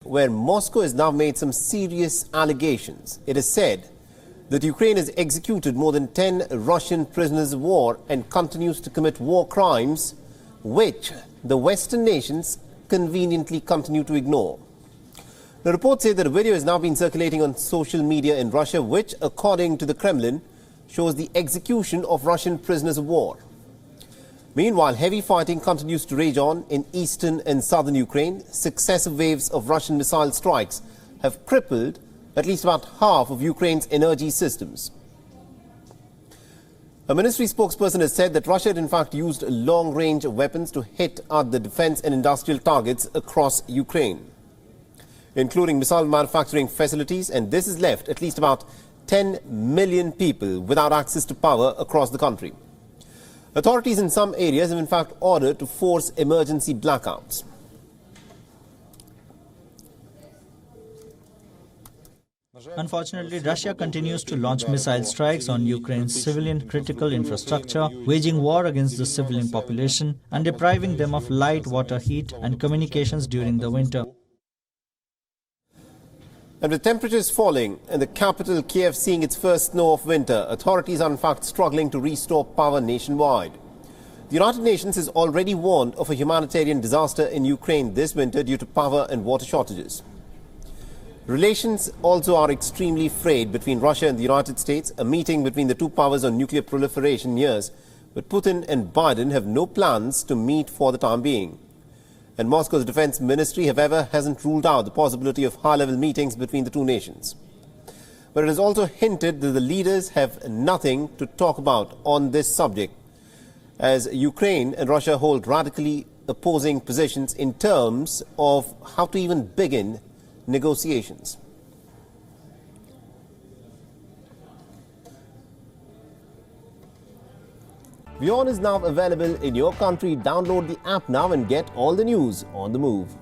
where Moscow has now made some serious allegations. It is said that Ukraine has executed more than 10 Russian prisoners of war and continues to commit war crimes, which the Western nations conveniently continue to ignore. The reports say that a video has now been circulating on social media in Russia, which, according to the Kremlin, shows the execution of Russian prisoners of war. Meanwhile, heavy fighting continues to rage on in eastern and southern Ukraine. Successive waves of Russian missile strikes have crippled at least about half of Ukraine's energy systems. A ministry spokesperson has said that Russia had in fact used long-range weapons to hit at the defense and industrial targets across Ukraine, including missile manufacturing facilities, and this has left at least about 10 million people without access to power across the country. Authorities in some areas have in fact ordered to force emergency blackouts. Unfortunately, Russia continues to launch missile strikes on Ukraine's civilian critical infrastructure, waging war against the civilian population and depriving them of light, water, heat and communications during the winter. And with temperatures falling and the capital Kiev seeing its first snow of winter, authorities are in fact struggling to restore power nationwide. The United Nations has already warned of a humanitarian disaster in Ukraine this winter due to power and water shortages. Relations also are extremely frayed between Russia and the United States. A meeting between the two powers on nuclear proliferation nears, but Putin and Biden have no plans to meet for the time being. And Moscow's defense ministry, however, hasn't ruled out the possibility of high-level meetings between the two nations. But it has also hinted that the leaders have nothing to talk about on this subject, as Ukraine and Russia hold radically opposing positions in terms of how to even begin negotiations. WION is now available in your country. Download the app now and get all the news on the move.